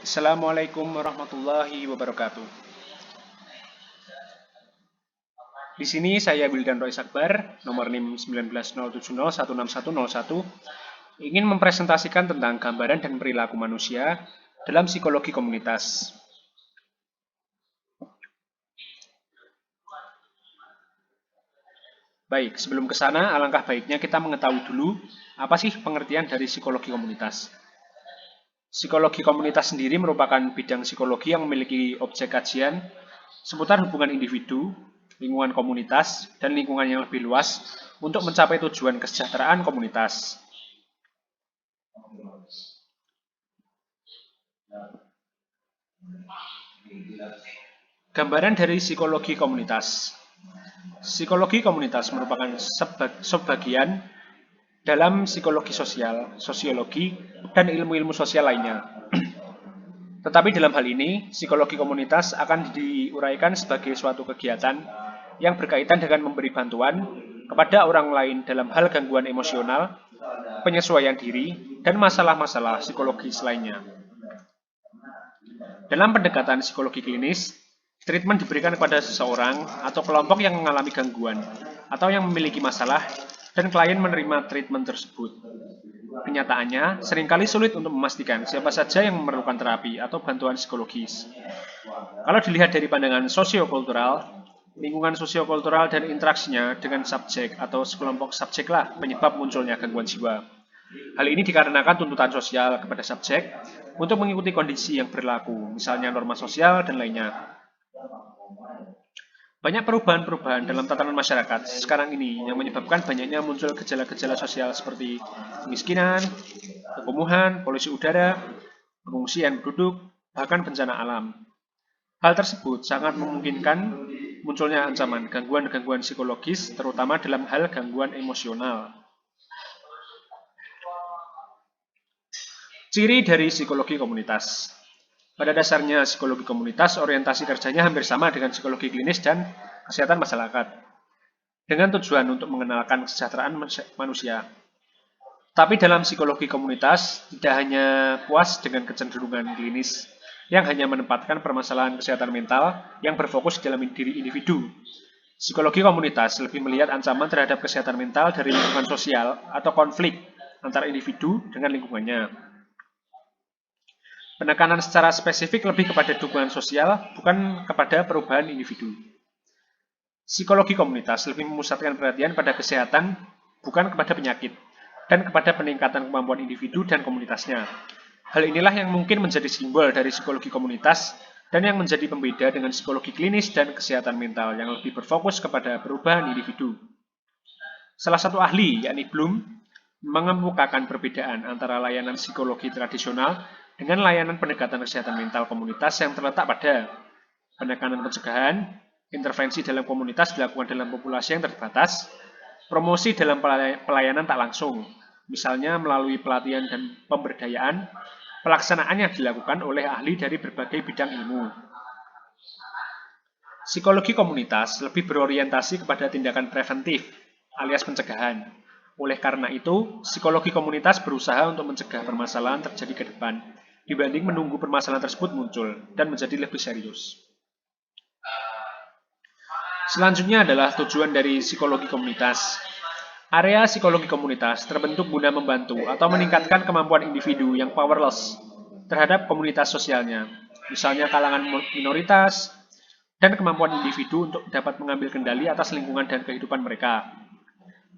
Assalamualaikum warahmatullahi wabarakatuh. Di sini saya Wildan Roy Sakbar, nomor NIM 1907016101, ingin mempresentasikan tentang gambaran dan perilaku manusia dalam psikologi komunitas. Baik, sebelum ke sana, alangkah baiknya kita mengetahui dulu apa sih pengertian dari psikologi komunitas. Psikologi komunitas sendiri merupakan bidang psikologi yang memiliki objek kajian seputar hubungan individu, lingkungan komunitas, dan lingkungan yang lebih luas untuk mencapai tujuan kesejahteraan komunitas. Gambaran dari psikologi komunitas. Psikologi komunitas merupakan subbagian dalam psikologi sosial, sosiologi, dan ilmu-ilmu sosial lainnya. Tetapi dalam hal ini, psikologi komunitas akan diuraikan sebagai suatu kegiatan yang berkaitan dengan memberi bantuan kepada orang lain dalam hal gangguan emosional, penyesuaian diri, dan masalah-masalah psikologis lainnya. Dalam pendekatan psikologi klinis, treatment diberikan kepada seseorang atau kelompok yang mengalami gangguan atau yang memiliki masalah dan klien menerima treatment tersebut. Kenyataannya, seringkali sulit untuk memastikan siapa saja yang memerlukan terapi atau bantuan psikologis. Kalau dilihat dari pandangan sosiokultural, lingkungan sosiokultural dan interaksinya dengan subjek atau sekelompok subjeklah penyebab munculnya gangguan jiwa. Hal ini dikarenakan tuntutan sosial kepada subjek untuk mengikuti kondisi yang berlaku, misalnya norma sosial dan lainnya. Banyak perubahan-perubahan dalam tatanan masyarakat sekarang ini yang menyebabkan banyaknya muncul gejala-gejala sosial seperti kemiskinan, kekumuhan, polusi udara, pengungsian penduduk, bahkan bencana alam. Hal tersebut sangat memungkinkan munculnya ancaman gangguan-gangguan psikologis, terutama dalam hal gangguan emosional. Ciri dari psikologi komunitas. Pada dasarnya, psikologi komunitas orientasi kerjanya hampir sama dengan psikologi klinis dan kesehatan masyarakat, dengan tujuan untuk mengenalkan kesejahteraan manusia. Tapi dalam psikologi komunitas, tidak hanya puas dengan kecenderungan klinis yang hanya menempatkan permasalahan kesehatan mental yang berfokus dalam diri individu. Psikologi komunitas lebih melihat ancaman terhadap kesehatan mental dari lingkungan sosial atau konflik antara individu dengan lingkungannya. Penekanan secara spesifik lebih kepada dukungan sosial, bukan kepada perubahan individu. Psikologi komunitas lebih memusatkan perhatian pada kesehatan, bukan kepada penyakit, dan kepada peningkatan kemampuan individu dan komunitasnya. Hal inilah yang mungkin menjadi simbol dari psikologi komunitas dan yang menjadi pembeda dengan psikologi klinis dan kesehatan mental yang lebih berfokus kepada perubahan individu. Salah satu ahli, yakni Bloom, mengemukakan perbedaan antara layanan psikologi tradisional dengan layanan pendekatan kesehatan mental komunitas yang terletak pada penekanan pencegahan, intervensi dalam komunitas dilakukan dalam populasi yang terbatas, promosi dalam pelayanan tak langsung, misalnya melalui pelatihan dan pemberdayaan, pelaksanaan yang dilakukan oleh ahli dari berbagai bidang ilmu. Psikologi komunitas lebih berorientasi kepada tindakan preventif, alias pencegahan. Oleh karena itu, psikologi komunitas berusaha untuk mencegah permasalahan terjadi ke depan, dibanding menunggu permasalahan tersebut muncul dan menjadi lebih serius. Selanjutnya adalah tujuan dari psikologi komunitas. Area psikologi komunitas terbentuk guna membantu atau meningkatkan kemampuan individu yang powerless terhadap komunitas sosialnya, misalnya kalangan minoritas, dan kemampuan individu untuk dapat mengambil kendali atas lingkungan dan kehidupan mereka.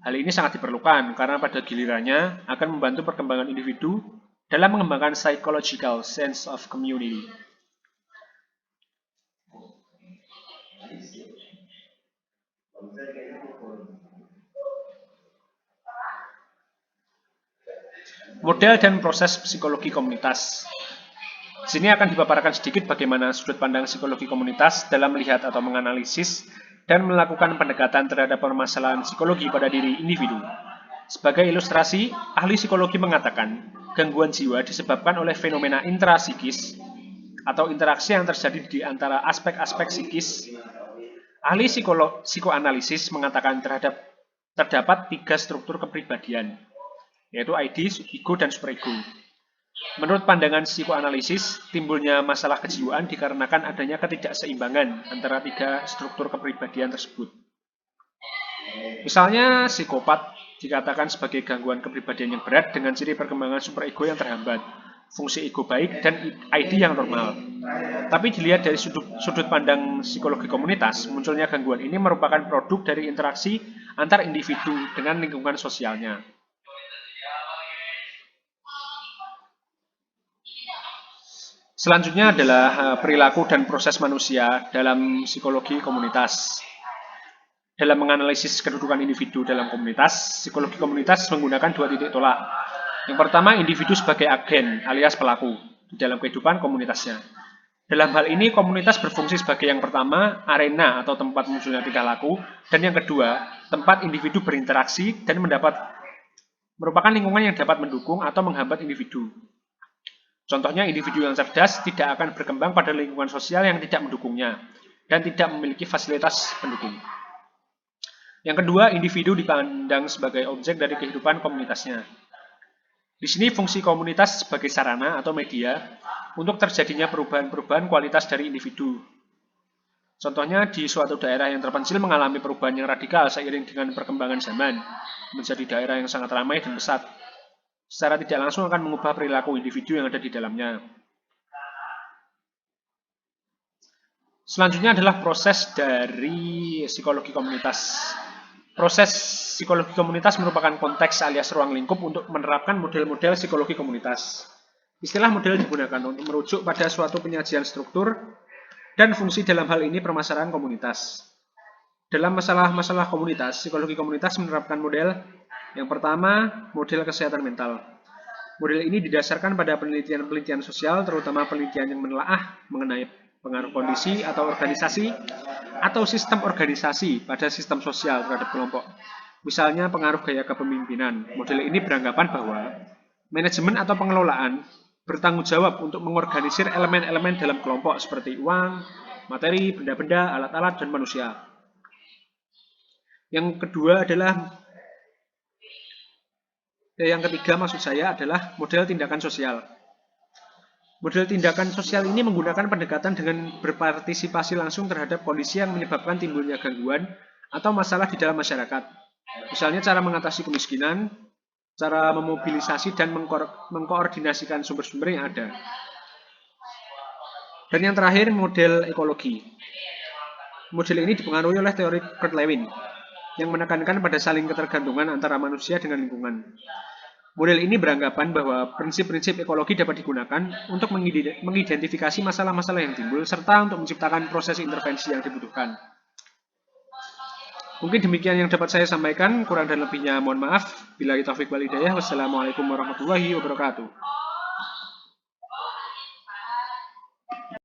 Hal ini sangat diperlukan karena pada gilirannya akan membantu perkembangan individu dalam mengembangkan psychological sense of community. Model dan proses psikologi komunitas. Di sini akan dipaparkan sedikit bagaimana sudut pandang psikologi komunitas dalam melihat atau menganalisis dan melakukan pendekatan terhadap permasalahan psikologi pada diri individu. Sebagai ilustrasi, ahli psikologi mengatakan gangguan jiwa disebabkan oleh fenomena intrapsikis atau interaksi yang terjadi di antara aspek-aspek psikis. Ahli psikoanalisis mengatakan terdapat 3 struktur kepribadian, yaitu ID, ego, dan superego. Menurut pandangan psikoanalisis, timbulnya masalah kejiwaan dikarenakan adanya ketidakseimbangan antara tiga struktur kepribadian tersebut. Misalnya, psikopat dikatakan sebagai gangguan kepribadian yang berat dengan ciri perkembangan superego yang terhambat, fungsi ego baik, dan ID yang normal. Tapi dilihat dari sudut pandang psikologi komunitas, munculnya gangguan ini merupakan produk dari interaksi antar individu dengan lingkungan sosialnya. Selanjutnya adalah perilaku dan proses manusia dalam psikologi komunitas. Dalam menganalisis kedudukan individu dalam komunitas, psikologi komunitas menggunakan dua titik tolak. Yang pertama, individu sebagai agen alias pelaku di dalam kehidupan komunitasnya. Dalam hal ini, komunitas berfungsi sebagai yang pertama, arena atau tempat munculnya tingkah laku, dan yang kedua, tempat individu berinteraksi dan merupakan lingkungan yang dapat mendukung atau menghambat individu. Contohnya, individu yang cerdas tidak akan berkembang pada lingkungan sosial yang tidak mendukungnya dan tidak memiliki fasilitas pendukung. Yang kedua, individu dipandang sebagai objek dari kehidupan komunitasnya. Di sini fungsi komunitas sebagai sarana atau media untuk terjadinya perubahan-perubahan kualitas dari individu. Contohnya, di suatu daerah yang terpencil mengalami perubahan yang radikal seiring dengan perkembangan zaman, menjadi daerah yang sangat ramai dan pesat. Secara tidak langsung akan mengubah perilaku individu yang ada di dalamnya. Selanjutnya adalah proses dari psikologi komunitas. Proses psikologi komunitas merupakan konteks alias ruang lingkup untuk menerapkan model-model psikologi komunitas. Istilah model digunakan untuk merujuk pada suatu penyajian struktur dan fungsi dalam hal ini permasalahan komunitas. Dalam masalah-masalah komunitas, psikologi komunitas menerapkan model yang pertama, model kesehatan mental. Model ini didasarkan pada penelitian-penelitian sosial, terutama penelitian yang menelaah mengenai pengaruh kondisi atau organisasi atau sistem organisasi pada sistem sosial terhadap kelompok. Misalnya pengaruh gaya kepemimpinan. Model ini beranggapan bahwa manajemen atau pengelolaan bertanggung jawab untuk mengorganisir elemen-elemen dalam kelompok seperti uang, materi, benda-benda, alat-alat, dan manusia. Yang ketiga adalah model tindakan sosial. Model tindakan sosial ini menggunakan pendekatan dengan berpartisipasi langsung terhadap kondisi yang menyebabkan timbulnya gangguan atau masalah di dalam masyarakat. Misalnya cara mengatasi kemiskinan, cara memobilisasi dan mengkoordinasikan sumber-sumber yang ada. Dan yang terakhir, model ekologi. Model ini dipengaruhi oleh teori Kurt Lewin yang menekankan pada saling ketergantungan antara manusia dengan lingkungan. Model ini beranggapan bahwa prinsip-prinsip ekologi dapat digunakan untuk mengidentifikasi masalah-masalah yang timbul serta untuk menciptakan proses intervensi yang dibutuhkan. Mungkin demikian yang dapat saya sampaikan, kurang dan lebihnya mohon maaf. Billahi taufiq wal hidayah. Wassalamualaikum warahmatullahi wabarakatuh.